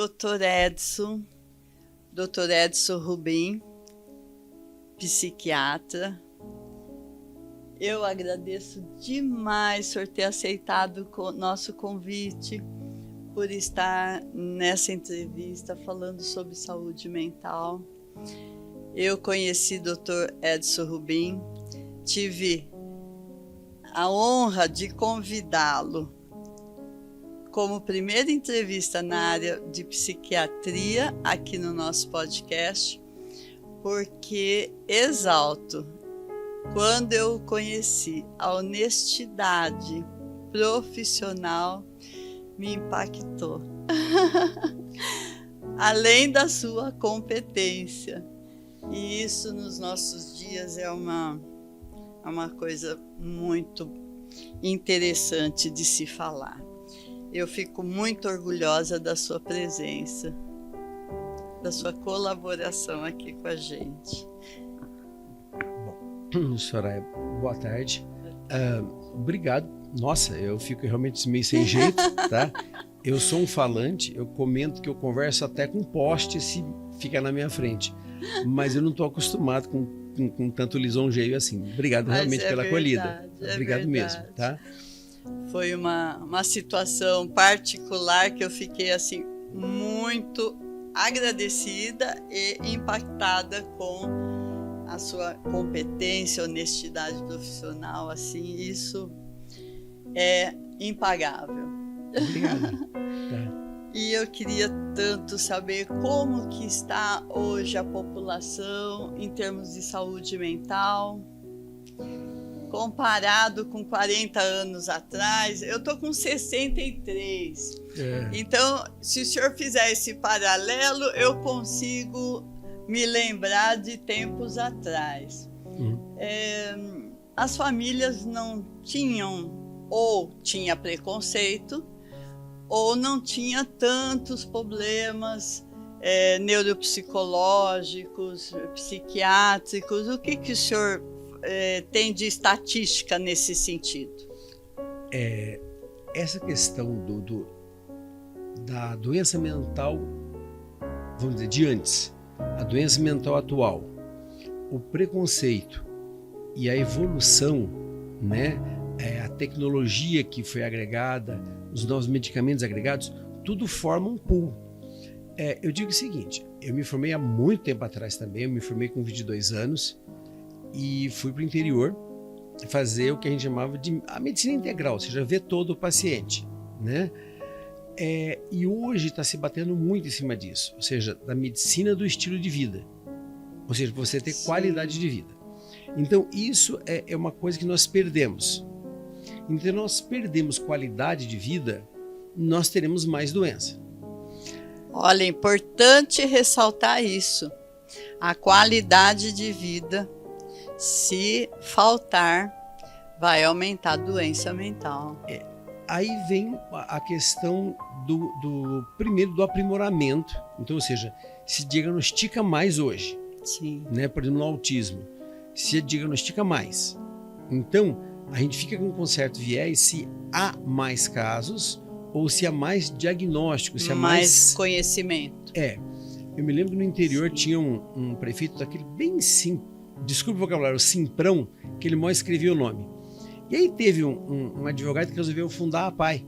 Dr. Edson Rubim, psiquiatra. Eu agradeço demais por ter aceitado o nosso convite, por estar nessa entrevista falando sobre saúde mental. Eu conheci Dr. Edson Rubim, tive a honra de convidá-lo como primeira entrevista na área de psiquiatria aqui no nosso podcast, porque exalto, quando eu o conheci, a honestidade profissional me impactou. Além da sua competência. E isso nos nossos dias é uma coisa muito interessante de se falar. Eu fico muito orgulhosa da sua presença, da sua colaboração aqui com a gente. Bom, Soraya, boa tarde. Obrigado. Nossa, eu fico realmente meio sem jeito, tá? Eu sou um falante, eu comento que eu converso até com poste se fica na minha frente, mas eu não estou acostumado com tanto lisonjeio assim. Obrigado realmente pela acolhida. Obrigado mesmo, tá? Foi uma situação particular que eu fiquei assim muito agradecida e impactada com a sua competência, honestidade profissional, assim, isso é impagável. Obrigado. E eu queria tanto saber como que está hoje a população em termos de saúde mental, comparado com 40 anos atrás. Eu estou com 63. Então, se o senhor fizer esse paralelo, eu consigo me lembrar de tempos atrás. As famílias não tinham, ou tinha preconceito, ou não tinha tantos problemas neuropsicológicos, psiquiátricos. O que o senhor tem de estatística nesse sentido? Essa questão da doença mental, vamos dizer, de antes, a doença mental atual, o preconceito e a evolução, né? A tecnologia que foi agregada, os novos medicamentos agregados, tudo forma um pool. Eu digo o seguinte, eu me formei há muito tempo atrás também, eu me formei com 22 anos e fui para o interior fazer o que a gente chamava de a medicina integral, ou seja, ver todo o paciente, né? E hoje está se batendo muito em cima disso, ou seja, da medicina do estilo de vida, ou seja, você ter qualidade de vida. Então isso é uma coisa que nós perdemos. Então nós perdemos qualidade de vida, nós teremos mais doença. Olha, é importante ressaltar isso. A qualidade de vida, se faltar, vai aumentar a doença mental. Aí vem a questão primeiro do aprimoramento. Então, ou seja, se diagnostica mais hoje. Sim. Né? Por exemplo, no autismo, se diagnostica mais. Então, a gente fica com um certo viés se há mais casos ou se há mais diagnóstico, se há mais conhecimento. Eu me lembro que no interior tinha um prefeito daquele bem simples, desculpa o vocabulário, o Simprão, que ele mal escrevia o nome. E aí teve um advogado que resolveu fundar a PAI.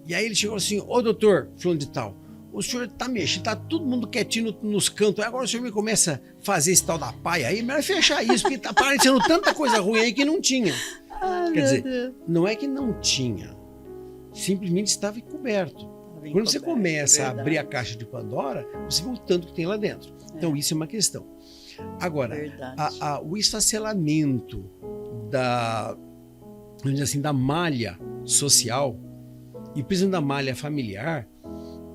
E aí ele chegou assim, ô doutor, fulano de tal, o senhor tá mexendo, tá todo mundo quietinho nos cantos, agora o senhor me começa a fazer esse tal da PAI aí, melhor fechar isso, porque tá aparecendo tanta coisa ruim aí que não tinha. Quer dizer, não é que não tinha, simplesmente estava encoberto. Quando você começa a abrir a caixa de Pandora, você vê o tanto que tem lá dentro. Então isso é uma questão. Agora, o esfacelamento vamos dizer assim, da malha social e principalmente da malha familiar,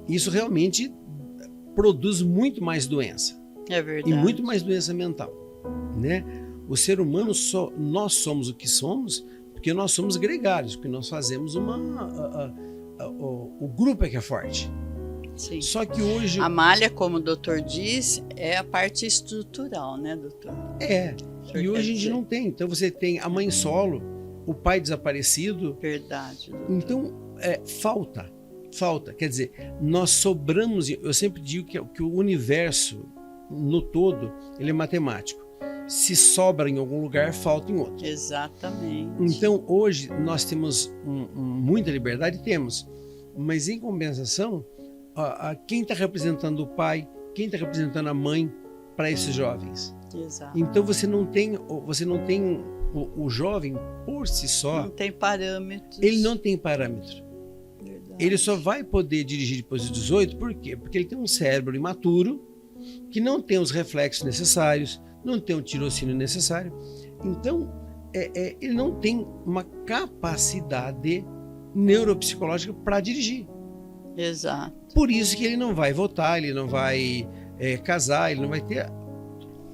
isso realmente produz muito mais doença. É verdade. E muito mais doença mental, né? O ser humano, nós somos o que somos porque nós somos gregários, porque nós fazemos o grupo é que é forte. Sim. Só que hoje... A malha, como o doutor diz, é a parte estrutural, né, doutor? E hoje a gente não tem. Então você tem a mãe solo, o pai desaparecido. Verdade, doutor. Então, falta. Falta. Quer dizer, nós sobramos. Eu sempre digo que o universo, no todo, ele é matemático. Se sobra em algum lugar, falta em outro. Exatamente. Então, hoje, nós temos muita liberdade, temos. Mas, em compensação, quem está representando o pai, quem está representando a mãe para esses jovens? Exato. Então, você não tem o jovem, por si só... Não tem parâmetros. Ele não tem parâmetro. Verdade. Ele só vai poder dirigir depois dos 18, por quê? Porque ele tem um cérebro imaturo, que não tem os reflexos necessários, não tem o tirocínio necessário. Então, ele não tem uma capacidade neuropsicológica para dirigir. Exato. Por isso que ele não vai votar, ele não vai casar, ele não vai ter...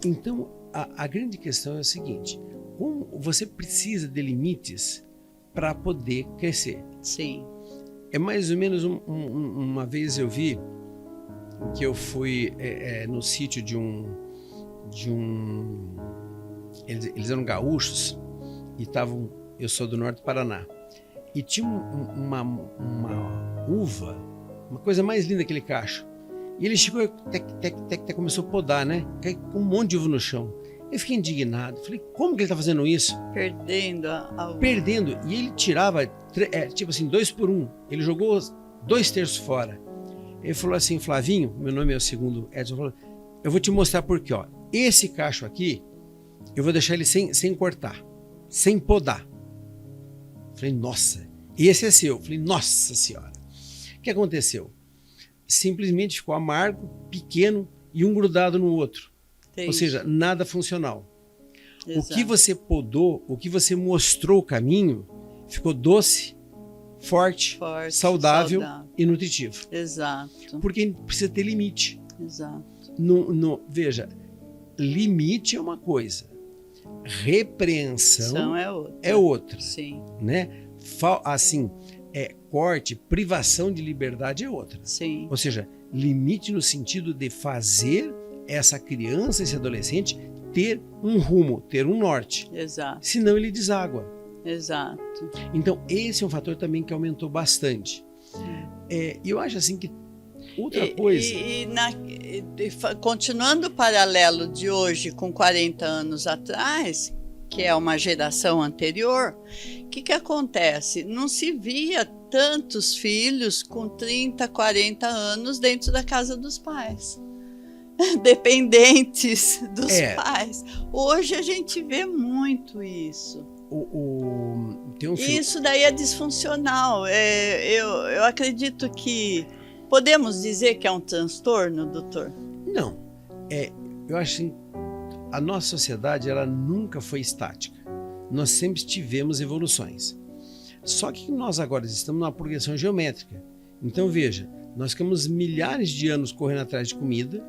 Então, a grande questão é a seguinte: como você precisa de limites para poder crescer. Sim. É mais ou menos uma vez eu vi que eu fui no sítio de um eles eram gaúchos e estavam, eu sou do norte do Paraná, e tinha uma uva, uma coisa mais linda aquele cacho, e ele chegou e começou a podar, né? Caiu com um monte de uva no chão. Eu fiquei indignado, falei, como que ele está fazendo isso? Perdendo a uva. Perdendo, e ele tirava, tipo assim, 2 por 1, ele jogou 2/3 fora. Ele falou assim: Flavinho, meu nome é o segundo Edson, falou, eu vou te mostrar por quê, ó. Esse cacho aqui, eu vou deixar ele sem cortar, sem podar. Falei, nossa, esse é seu. Falei, nossa senhora. O que aconteceu? Simplesmente ficou amargo, pequeno e um grudado no outro. Entendi. Ou seja, nada funcional. Exato. O que você podou, o que você mostrou o caminho, ficou doce, forte, saudável e nutritivo. Exato. Porque precisa ter limite. Exato. Veja, limite é uma coisa, repreensão é outra. Sim. Né? Assim, corte, privação de liberdade é outra. Sim. Ou seja, limite no sentido de fazer essa criança, esse adolescente, ter um rumo, ter um norte. Exato. Senão ele deságua. Exato. Então, esse é um fator também que aumentou bastante. E eu acho assim que outra coisa... Continuando o paralelo de hoje com 40 anos atrás, que é uma geração anterior, o que acontece? Não se via tantos filhos com 30, 40 anos dentro da casa dos pais, dependentes dos pais. Hoje a gente vê muito isso. Isso daí é disfuncional. Eu acredito que... Podemos dizer que é um transtorno, doutor? Não. Eu acho assim, a nossa sociedade ela nunca foi estática. Nós sempre tivemos evoluções. Só que nós agora estamos numa progressão geométrica. Então veja, nós ficamos milhares de anos correndo atrás de comida.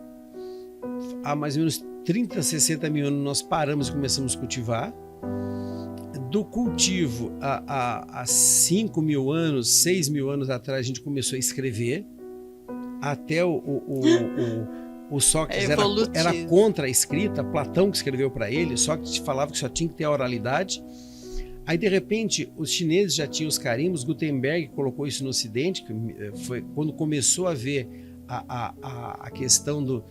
Há mais ou menos 30, 60 mil anos nós paramos e começamos a cultivar. Do cultivo há 5 mil anos, 6 mil anos atrás a gente começou a escrever. Até o Sócrates era contra a escrita, Platão que escreveu para ele, Sócrates falava que só tinha que ter a oralidade. Aí, de repente, os chineses já tinham os carimbos, Gutenberg colocou isso no Ocidente, que foi quando começou a ver a questão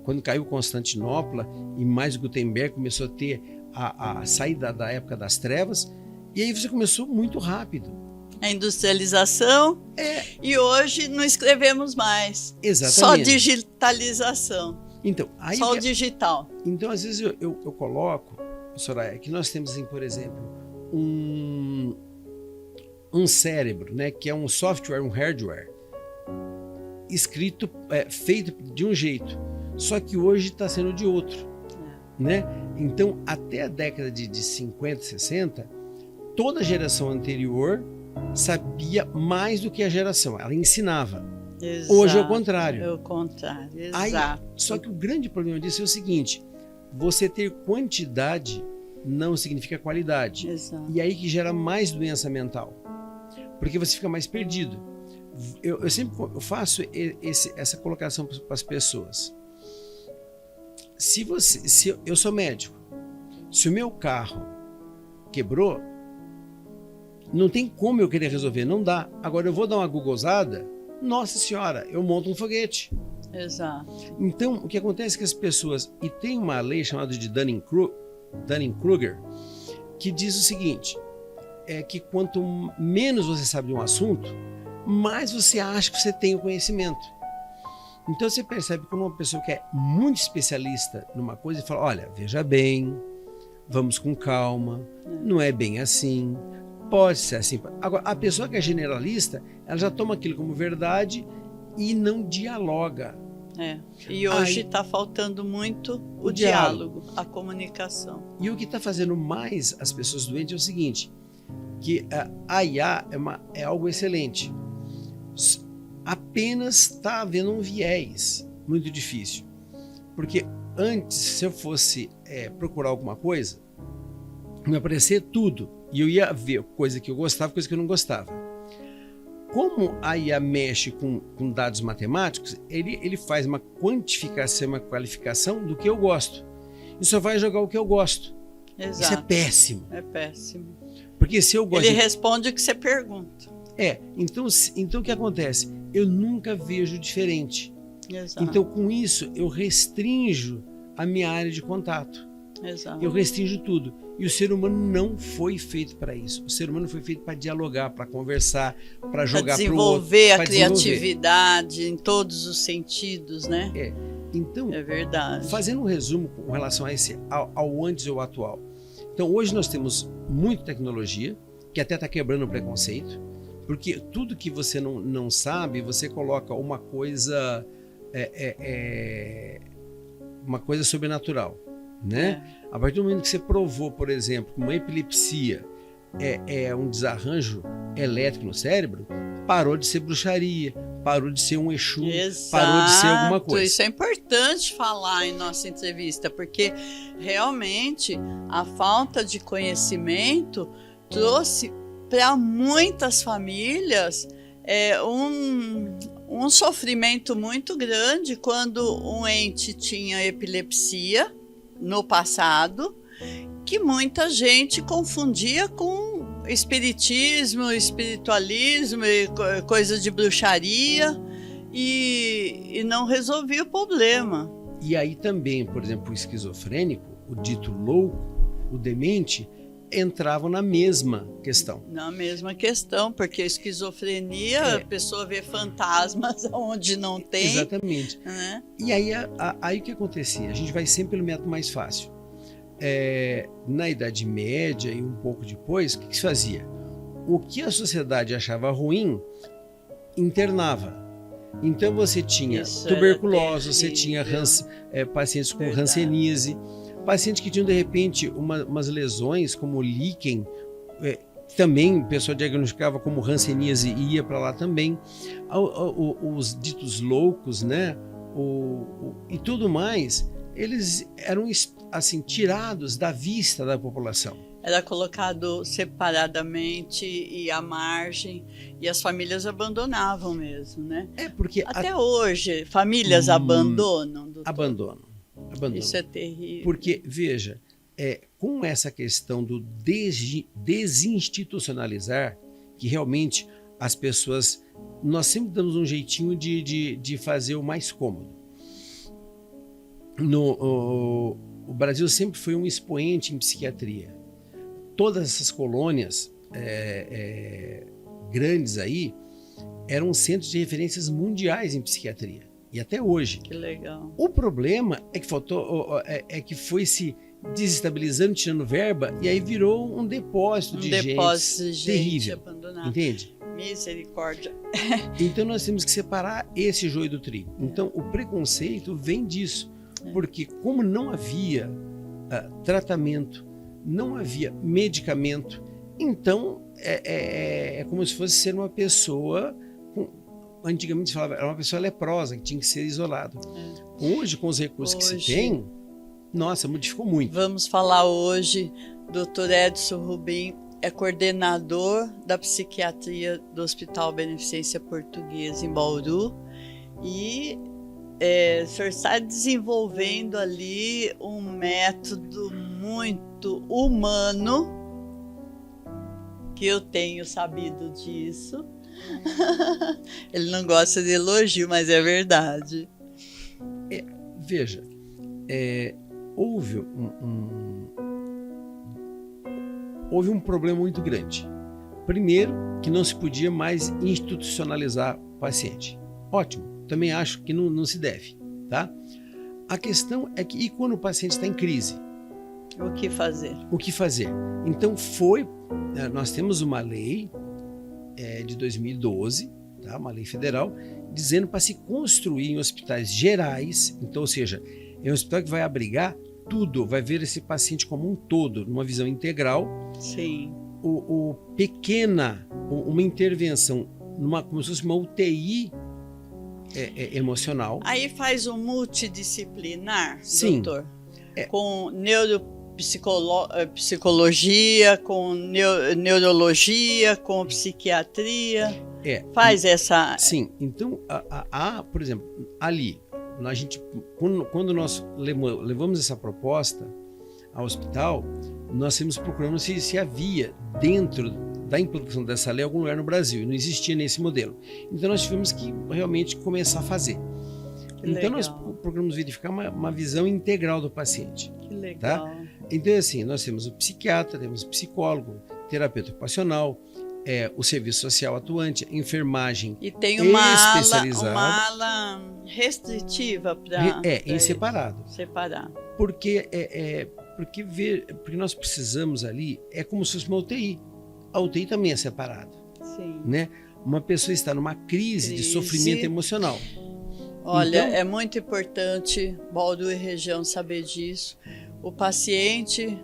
quando caiu Constantinopla e mais Gutenberg começou a ter a saída da época das trevas, e aí você começou muito rápido. A industrialização, e hoje não escrevemos mais. Exatamente. Só digitalização. Então, só o digital. Então, às vezes eu coloco, Soraya, que nós temos, assim, por exemplo, um cérebro, né, que é um software, um hardware, escrito, feito de um jeito, só que hoje está sendo de outro. Né? Então, até a década de 50, 60, toda a geração anterior sabia mais do que a geração, ela ensinava. Exato. Hoje é o contrário. É o contrário, exato. Só que o grande problema disso é o seguinte: você ter quantidade não significa qualidade. Exato. E aí que gera mais doença mental, porque você fica mais perdido. Eu sempre faço essa colocação para as pessoas. Se eu sou médico, se o meu carro quebrou, Não tem como eu querer resolver, não dá. Agora eu vou dar uma googozada, nossa senhora, eu monto um foguete. Exato. Então, o que acontece é que as pessoas... E tem uma lei chamada de Dunning-Kruger, que diz o seguinte, é que quanto menos você sabe de um assunto, mais você acha que você tem o conhecimento. Então você percebe quando uma pessoa que é muito especialista numa coisa e fala, olha, veja bem, vamos com calma, não é bem assim, pode ser assim. Agora, a pessoa que é generalista, ela já toma aquilo como verdade e não dialoga. E hoje está faltando muito o diálogo, a comunicação. E o que está fazendo mais as pessoas doentes é o seguinte, que a IA é algo excelente, apenas está havendo um viés muito difícil. Porque antes, se eu fosse procurar alguma coisa, me aparecer tudo, e eu ia ver coisa que eu gostava, coisa que eu não gostava. Como a IA mexe com dados matemáticos, ele faz uma quantificação, uma qualificação do que eu gosto. E só vai jogar o que eu gosto. Exato. Isso é péssimo. É péssimo. Porque se eu gosto... Ele responde o que você pergunta. Então o que acontece? Eu nunca vejo diferente. Exato. Então, com isso, eu restrinjo a minha área de contato. Exato. Eu restringo tudo. E o ser humano não foi feito para isso. O ser humano foi feito para dialogar, para conversar, para jogar para o outro. Desenvolver a criatividade em todos os sentidos, né? Então, é verdade. Fazendo um resumo com relação a ao antes e ao atual. Então, hoje nós temos muita tecnologia, que até está quebrando o preconceito, porque tudo que você não sabe, você coloca uma coisa sobrenatural, né? A partir do momento que você provou, por exemplo, que uma epilepsia é um desarranjo elétrico no cérebro, parou de ser bruxaria, parou de ser um Exu, parou de ser alguma coisa. Isso é importante falar em nossa entrevista, porque realmente a falta de conhecimento trouxe para muitas famílias um sofrimento muito grande quando um ente tinha epilepsia no passado, que muita gente confundia com espiritismo, espiritualismo e coisa de bruxaria e não resolvia o problema. E aí também, por exemplo, o esquizofrênico, o dito louco, o demente, entravam na mesma questão. Na mesma questão, porque a esquizofrenia, a pessoa vê fantasmas onde não tem. Exatamente. Né? E aí o que acontecia? A gente vai sempre pelo método mais fácil. Na Idade Média e um pouco depois, o que se fazia? O que a sociedade achava ruim, internava. Então você tinha tuberculose, você tinha pacientes com hanseníase, pacientes que tinham de repente umas lesões como líquen, também o pessoal diagnosticava como hanseníase e ia para lá também. Os ditos loucos, né? E tudo mais, eles eram assim tirados da vista da população. Era colocado separadamente e à margem, e as famílias abandonavam mesmo, né? Porque até hoje famílias abandonam, doutor. Abandonam. Isso é terrível. Porque, veja, com essa questão do desinstitucionalizar, que realmente as pessoas, nós sempre damos um jeitinho de fazer o mais cômodo. O Brasil sempre foi um expoente em psiquiatria. Todas essas colônias grandes aí eram centros de referências mundiais em psiquiatria. E até hoje. Que legal. O problema é que foi se desestabilizando, tirando verba, e aí virou um depósito de gente terrível. Abandonada. Entende? Misericórdia. Então nós temos que separar esse joio do trigo. Então o preconceito vem disso. Porque como não havia tratamento, não havia medicamento, então é como se fosse ser uma pessoa... Antigamente se falava, era uma pessoa leprosa, que tinha que ser isolado. Hoje, com os recursos que se tem, nossa, modificou muito. Vamos falar hoje, Dr. Edson Rubim é coordenador da psiquiatria do Hospital Beneficência Portuguesa em Bauru e o senhor está desenvolvendo ali um método muito humano que eu tenho sabido disso. Ele não gosta de elogio, mas é verdade. Veja, houve um problema muito grande. Primeiro, que não se podia mais institucionalizar o paciente. Ótimo, também acho que não se deve, tá? A questão é que, e quando o paciente está em crise? O que fazer? O que fazer? Então nós temos uma lei de 2012, tá? Uma lei federal, dizendo para se construir em hospitais gerais, então, ou seja, é um hospital que vai abrigar tudo, vai ver esse paciente como um todo, numa visão integral. Sim. Uma intervenção, como se fosse uma UTI emocional. Aí faz um multidisciplinar, sim, doutor? Com neuropsicologia, com neurologia, com psiquiatria. Faz essa... Sim, então, por exemplo, ali, quando nós levamos essa proposta ao hospital, nós temos procurando se havia dentro da implantação dessa lei algum lugar no Brasil, e não existia nesse modelo. Então nós tivemos que realmente começar a fazer. Então nós procuramos verificar uma visão integral do paciente. Que legal. Tá? Então assim, nós temos o psiquiatra, temos o psicólogo, terapeuta ocupacional, o serviço social atuante, enfermagem e tem uma especializada. Uma ala restritiva para... em separado. Separado. Porque nós precisamos ali, é como se fosse uma UTI. A UTI também é separada. Sim. Né? Uma pessoa está numa crise de sofrimento emocional. Olha, então, é muito importante, Bauru e região, saber disso. O paciente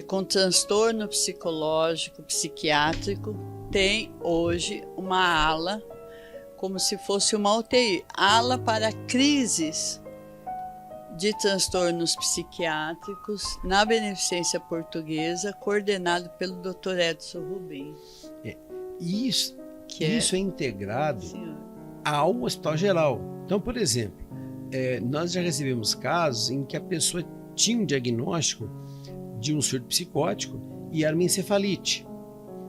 com transtorno psicológico, psiquiátrico, tem hoje uma ala, como se fosse uma UTI, ala para crises de transtornos psiquiátricos na Beneficência Portuguesa, coordenado pelo Dr. Edson Rubim. Isso é integrado ao Hospital Geral. Então, por exemplo, nós já recebemos casos em que a pessoa tinha um diagnóstico de um surto psicótico e era uma encefalite.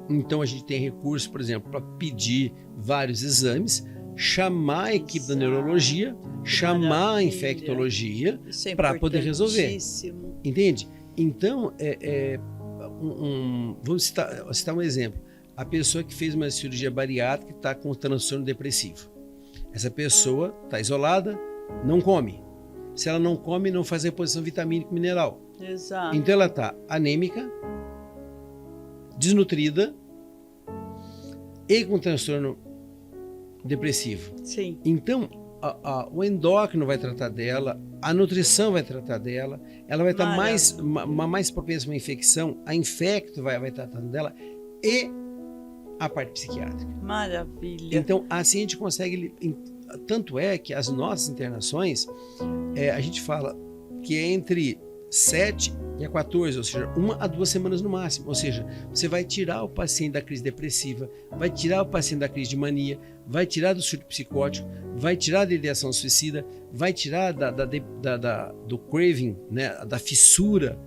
Então, a gente tem recurso, por exemplo, para pedir vários exames, chamar a equipe da neurologia, chamar a infectologia para poder resolver. Entende? Então, vamos citar um exemplo. A pessoa que fez uma cirurgia bariátrica está com transtorno depressivo. Essa pessoa está isolada, não come. Se ela não come, não faz reposição vitamínica e mineral. Exato. Então ela está anêmica, desnutrida e com transtorno depressivo. Sim. Então o endócrino vai tratar dela, a nutrição vai tratar dela, ela vai estar mais propensa a uma infecção, a infecto vai tratando dela e a parte psiquiátrica. Maravilha. Então assim a gente consegue, tanto é que as nossas internações, a gente fala que é entre 7 e 14, ou seja, 1 a 2 semanas no máximo. Ou seja, você vai tirar o paciente da crise depressiva, vai tirar o paciente da crise de mania, vai tirar do surto psicótico, vai tirar da ideação suicida, vai tirar do craving, né, da fissura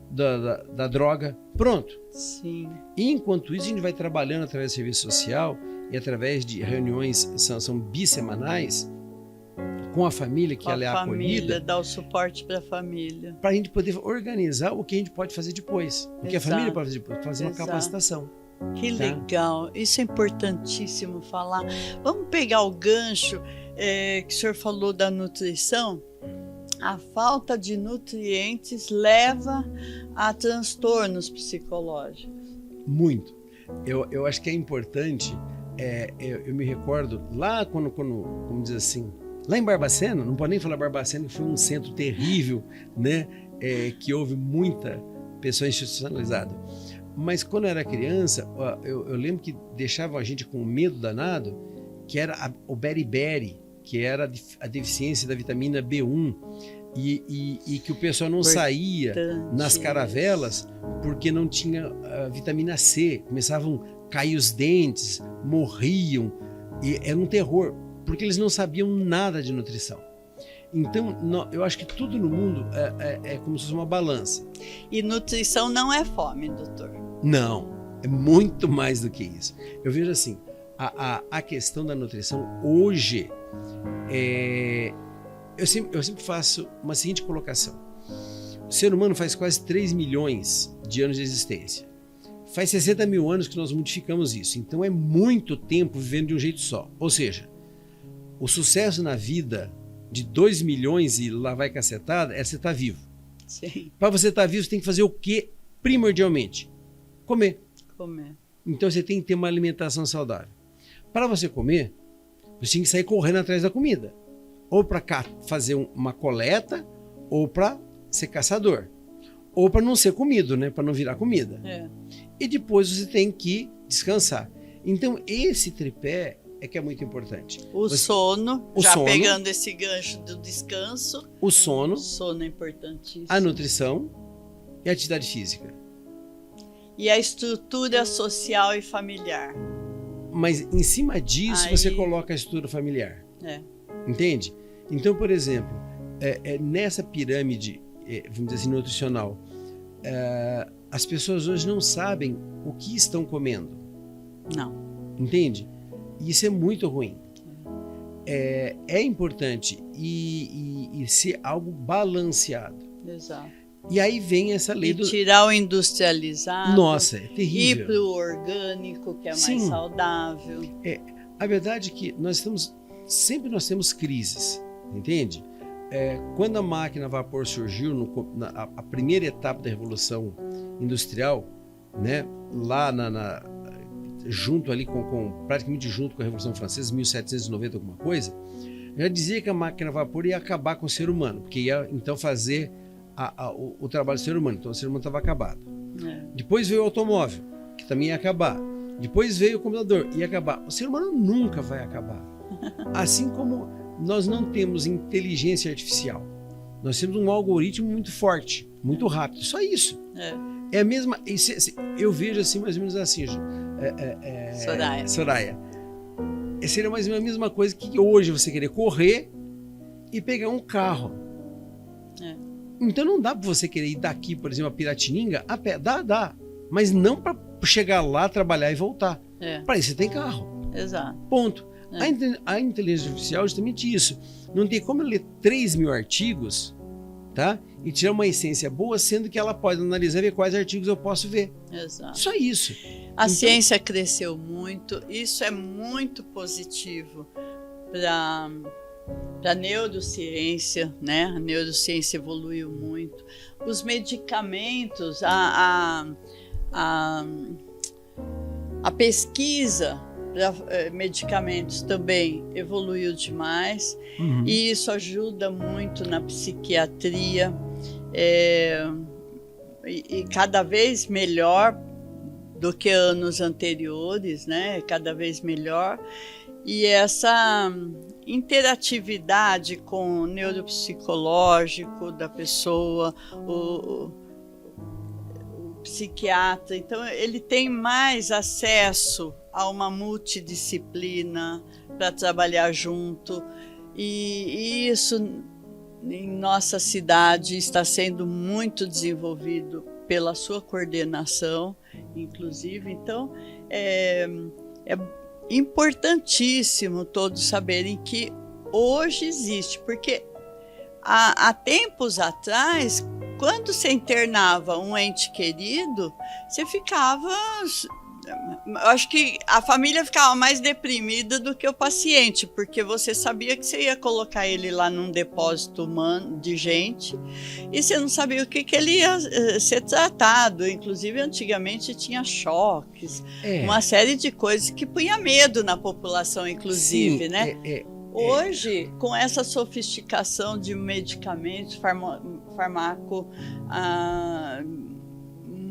da droga. Pronto. Sim. E enquanto isso, a gente vai trabalhando através do serviço social e através de reuniões, são bissemanais, com a família, que ela é acolhida. Dar o suporte para a família. Para a gente poder organizar o que a gente pode fazer depois. O que a família pode fazer depois, fazer uma capacitação. Que legal, isso é importantíssimo falar. Vamos pegar o gancho que o senhor falou da nutrição. A falta de nutrientes leva a transtornos psicológicos. Muito. Eu acho que é importante, eu me recordo lá quando, vamos dizer assim, lá em Barbacena, não pode nem falar Barbacena, que foi um centro terrível, né? Que houve muita pessoa institucionalizada. Mas quando eu era criança, eu lembro que deixava a gente com medo danado, que era o beriberi, que era a deficiência da vitamina B1, e que o pessoal não saía nas caravelas porque não tinha vitamina C, começavam a cair os dentes, morriam, e era um terror, porque eles não sabiam nada de nutrição. Então, eu acho que tudo no mundo é como se fosse uma balança. E nutrição não é fome, doutor? Não. É muito mais do que isso. Eu vejo assim, a questão da nutrição hoje, eu sempre faço uma seguinte colocação. O ser humano faz quase 3 milhões de anos de existência. Faz 60 mil anos que nós modificamos isso. Então é muito tempo vivendo de um jeito só. Ou seja, o sucesso na vida de 2 milhões e lá vai cacetada é você estar vivo. Para você estar vivo, você tem que fazer o quê? Primordialmente, comer. Então você tem que ter uma alimentação saudável. Para você comer, você tem que sair correndo atrás da comida. Ou para fazer uma coleta, ou para ser caçador. Ou para não ser comido, né? Para não virar comida. E depois você tem que descansar. Então esse tripé é que é muito importante. O sono, pegando esse gancho do descanso. O sono é importantíssimo. A nutrição e a atividade física. E a estrutura social e familiar. Mas em cima disso você coloca a estrutura familiar. Entende? Então, por exemplo, nessa pirâmide, vamos dizer assim, nutricional, as pessoas hoje não sabem o que estão comendo. Não. Entende? E isso é muito ruim. É importante e ser algo balanceado. Exato. E aí vem essa lei do... tirar o industrializado. Nossa, é terrível. Ir para o orgânico, que é mais saudável. A verdade é que sempre nós temos crises, entende? Quando a máquina a vapor surgiu, a primeira etapa da Revolução Industrial, né, lá junto ali praticamente junto com a Revolução Francesa, 1790 alguma coisa, já dizia que a máquina a vapor ia acabar com o ser humano, porque ia então fazer o trabalho do ser humano, então o ser humano estava acabado. Depois veio o automóvel, que também ia acabar. Depois veio o computador, ia acabar. O ser humano nunca vai acabar. Assim como nós não temos inteligência artificial, nós temos um algoritmo muito forte, muito rápido, só isso. É a mesma... Eu vejo assim, mais ou menos assim, Soraya. Seria mais ou menos a mesma coisa que hoje você querer correr e pegar um carro. Então não dá para você querer ir daqui, por exemplo, a Piratininga a pé. Dá. Mas não para chegar lá, trabalhar e voltar. Para isso você tem carro. Exato. Ponto. A inteligência artificial é justamente isso. Não tem como eu ler 3 mil artigos, tá? E tirar uma essência boa, sendo que ela pode analisar e ver quais artigos eu posso ver. Exato. Só isso. A ciência cresceu muito. Isso é muito positivo para a neurociência, né? A neurociência evoluiu muito. Os medicamentos, a pesquisa para medicamentos também evoluiu demais. E isso ajuda muito na psiquiatria e cada vez melhor do que anos anteriores, né? Cada vez melhor. E essa interatividade com o neuropsicológico da pessoa, o psiquiatra, então ele tem mais acesso a uma multidisciplina para trabalhar junto, e isso em nossa cidade está sendo muito desenvolvido pela sua coordenação, inclusive. Então é importantíssimo todos saberem que hoje existe, porque há tempos atrás, quando você internava um ente querido, você ficava... Eu acho que a família ficava mais deprimida do que o paciente, porque você sabia que você ia colocar ele lá num depósito humano de gente e você não sabia o que ele ia ser tratado. Inclusive, antigamente tinha choques, uma série de coisas que punha medo na população, inclusive, né? Hoje, com essa sofisticação de medicamentos, farmaco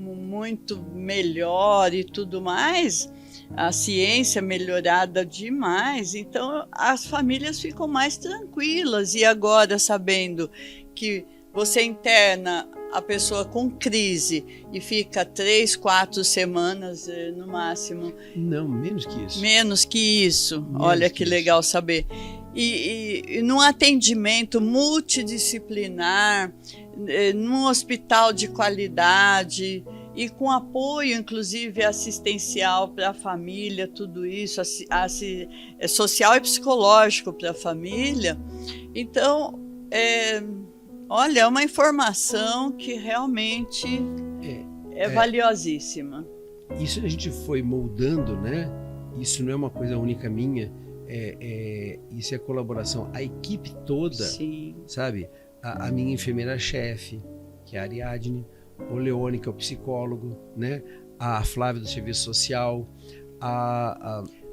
muito melhor e tudo mais, a ciência melhorada demais, então as famílias ficam mais tranquilas. E agora, sabendo que você interna a pessoa com crise e fica 3, 4 semanas no máximo. Não, menos que isso. Menos que isso. Olha que legal saber. E num atendimento multidisciplinar, num hospital de qualidade, e com apoio, inclusive, assistencial para a família, tudo isso, social e psicológico para a família. Então, olha, é uma informação que realmente é valiosíssima. Isso a gente foi moldando, né? Isso não é uma coisa única minha, isso é colaboração. A equipe toda, sim, sabe? A minha enfermeira-chefe, que é a Ariadne, o Leone, que é o psicólogo, né? A Flávia do Serviço Social,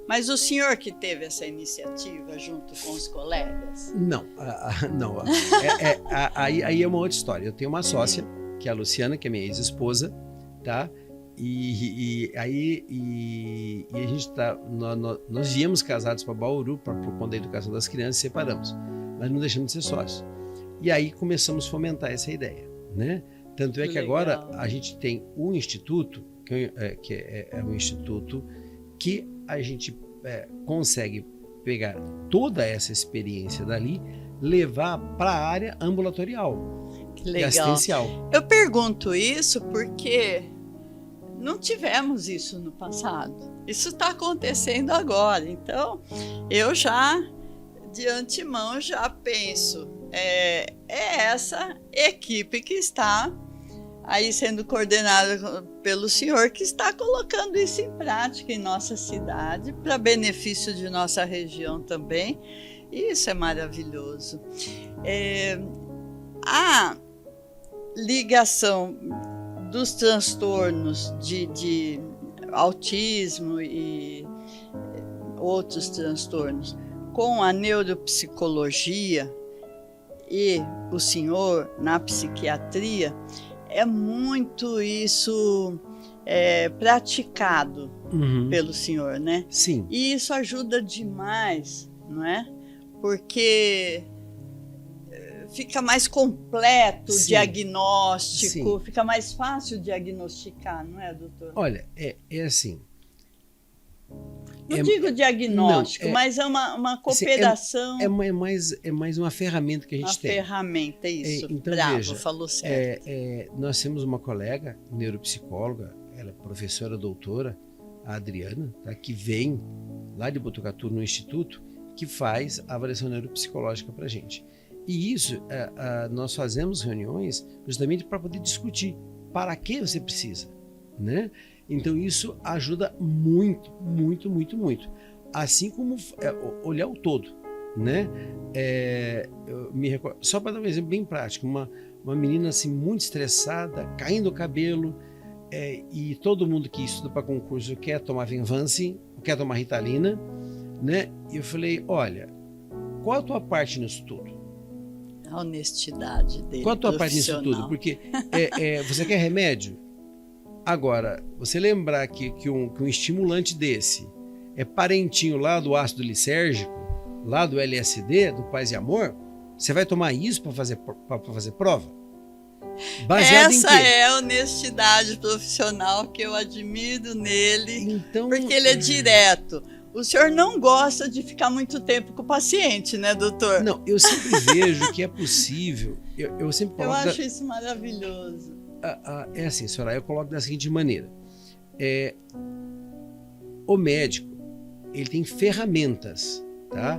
Mas o senhor que teve essa iniciativa junto com os colegas? Não, não. Aí é uma outra história. Eu tenho uma sócia, que é a Luciana, que é minha ex-esposa, tá? E a gente nós viemos casados para Bauru por conta da educação das crianças e separamos, mas não deixamos de ser sócios. E aí começamos a fomentar essa ideia, né? Tanto é que agora a gente tem um instituto, que é um instituto que a gente consegue pegar toda essa experiência dali, levar para a área ambulatorial e assistencial. Eu pergunto isso porque não tivemos isso no passado. Isso está acontecendo agora. Então, eu já, de antemão, já penso, essa equipe que está aí sendo coordenada pelo senhor, que está colocando isso em prática em nossa cidade, para benefício de nossa região também. E isso é maravilhoso. A ligação dos transtornos de autismo e outros transtornos com a neuropsicologia e o senhor na psiquiatria, é muito isso praticado pelo senhor, né? Sim. E isso ajuda demais, não é? Porque fica mais completo o diagnóstico, fica mais fácil diagnósticar, não é, doutor? Olha, é assim. Não digo diagnóstico, mas é uma cooperação. É mais uma ferramenta que a gente tem. Uma ferramenta, isso. Então, bravo, veja, falou certo. Nós temos uma colega, neuropsicóloga, ela é professora doutora, a Adriana, tá, que vem lá de Botucatu, no Instituto, que faz a avaliação neuropsicológica para a gente. E isso, nós fazemos reuniões justamente para poder discutir para que você precisa, né? Então isso ajuda muito, muito, muito, muito. Assim como olhar o todo, né? Eu me recordo, só para dar um exemplo bem prático, uma menina assim muito estressada, caindo o cabelo, e todo mundo que estuda para concurso quer tomar Venvance, quer tomar Ritalina, né? E eu falei, olha, qual a tua parte nisso tudo? A honestidade dele. Qual a tua parte nisso tudo? Porque você quer remédio? Agora, você lembrar que um estimulante desse é parentinho lá do ácido lisérgico, lá do LSD, do Paz e Amor, você vai tomar isso para fazer prova? Baseado em quê? Essa é a honestidade profissional que eu admiro nele, então, porque ele é direto. O senhor não gosta de ficar muito tempo com o paciente, né, doutor? Não, eu sempre vejo que é possível. Eu sempre coloco. Eu acho isso maravilhoso. É assim, senhora, eu coloco da seguinte maneira. O médico, ele tem ferramentas, tá?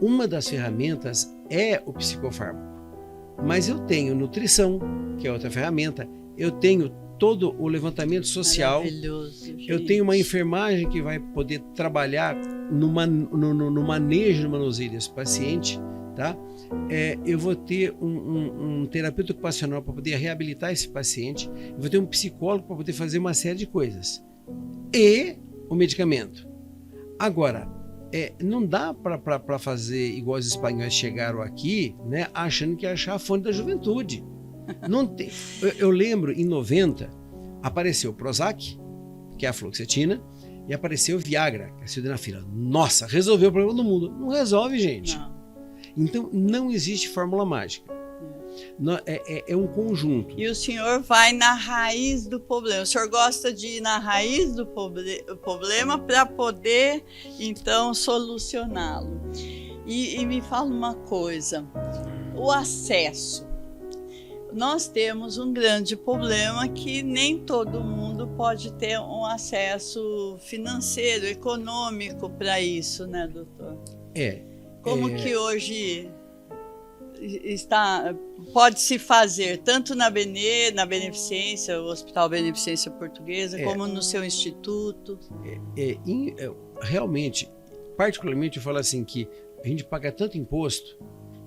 Uma das ferramentas é o psicofármaco. Mas eu tenho nutrição, que é outra ferramenta. Eu tenho todo o levantamento social. Maravilhoso, gente. Eu tenho uma enfermagem que vai poder trabalhar no manejo, no manuseio desse paciente, tá? Eu vou ter um terapeuta ocupacional para poder reabilitar esse paciente, eu vou ter um psicólogo para poder fazer uma série de coisas. E o medicamento. Agora, não dá para fazer igual os espanhóis chegaram aqui, né, achando que ia achar a fonte da juventude. Não tem. Eu lembro, em 90, apareceu o Prozac, que é a fluoxetina, e apareceu o Viagra, que é a sildenafila. Nossa, resolveu o problema do mundo. Não resolve, gente. Não. Então, não existe fórmula mágica. É um conjunto. E o senhor vai na raiz do problema. O senhor gosta de ir na raiz do problema para poder, então, solucioná-lo. E me fala uma coisa. O acesso. nós temos um grande problema que nem todo mundo pode ter um acesso financeiro, econômico para isso, né, doutor? Como que hoje pode se fazer, tanto na Beneficência, o Hospital Beneficência Portuguesa, como no seu instituto? Realmente, particularmente, eu falo assim que a gente paga tanto imposto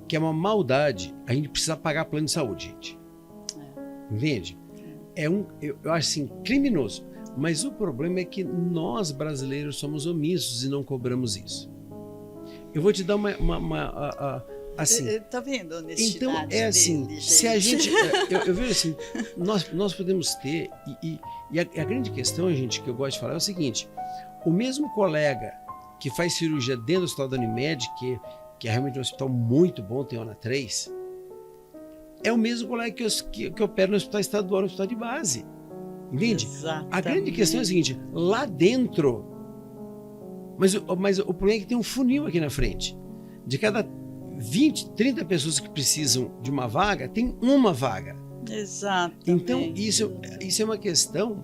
que é uma maldade a gente precisa pagar plano de saúde, gente. Entende? Eu acho assim, criminoso. Mas o problema é que nós, brasileiros, somos omissos e não cobramos isso. Eu vou te dar assim. Tá vendo a honestidade então, é assim, dele, se a gente... Eu vejo assim, nós podemos ter... E a grande questão, gente, que eu gosto de falar é o seguinte. O mesmo colega que faz cirurgia dentro do Hospital da Unimed, que é realmente um hospital muito bom, tem ONA 3, é o mesmo colega que opera no hospital estadual, no hospital de base. Entende? Exatamente. A grande questão é a seguinte, lá dentro... Mas o problema é que tem um funil aqui na frente. De cada 20, 30 pessoas que precisam de uma vaga, tem uma vaga. Exatamente. Então, isso é uma questão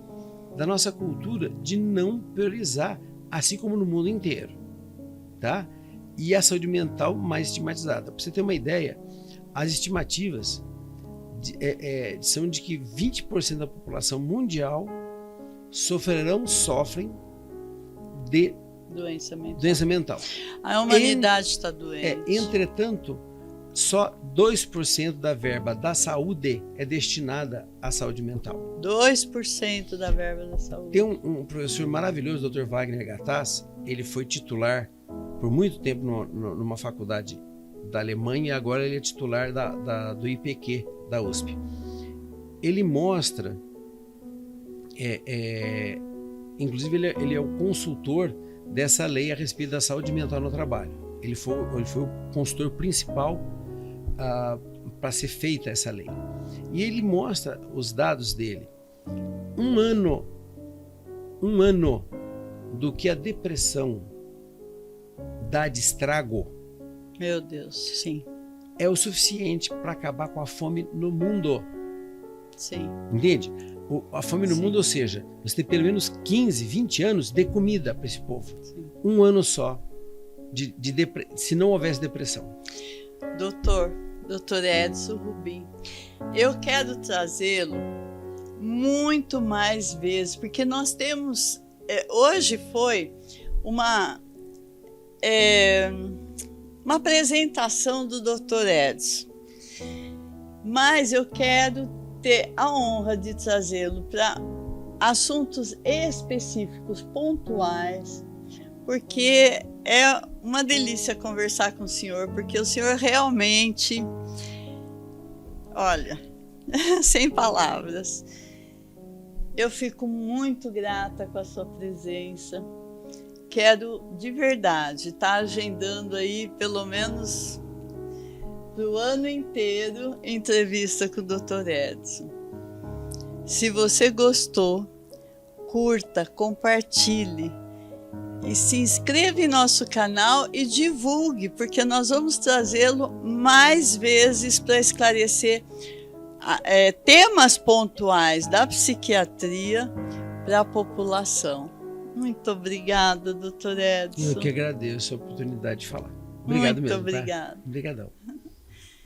da nossa cultura de não priorizar, assim como no mundo inteiro. Tá? E a saúde mental mais estigmatizada. Para você ter uma ideia, as estimativas são de que 20% da população mundial sofrem de doença mental. A humanidade está doente. Entretanto, só 2% da verba da saúde é destinada à saúde mental. 2% da verba da saúde. Tem um professor maravilhoso, Dr. Wagner Gattas, ele foi titular por muito tempo numa faculdade da Alemanha e agora ele é titular do IPQ, da USP. Ele mostra, inclusive ele é o consultor dessa lei a respeito da saúde mental no trabalho. Ele foi o consultor principal para ser feita essa lei. E ele mostra os dados dele. Um ano do que a depressão dá de estrago. Meu Deus, sim. É o suficiente para acabar com a fome no mundo. Sim. Entende? A fome no mundo, ou seja, você tem pelo menos 15, 20 anos de comida para esse povo. Sim. Um ano só, se não houvesse depressão. Doutor Edson Rubim, eu quero trazê-lo muito mais vezes, porque nós temos... hoje foi uma apresentação do Dr. Edson, mas eu quero ter a honra de trazê-lo para assuntos específicos, pontuais, porque é uma delícia conversar com o senhor, porque o senhor realmente, olha, sem palavras, eu fico muito grata com a sua presença. Quero de verdade estar agendando aí pelo menos do ano inteiro entrevista com o Dr. Edson. Se você gostou, curta, compartilhe e se inscreva em nosso canal e divulgue, porque nós vamos trazê-lo mais vezes para esclarecer temas pontuais da psiquiatria para a população. Muito obrigada, Dr. Edson. Eu que agradeço a oportunidade de falar. Obrigado mesmo. Muito obrigada. Tá? Obrigadão.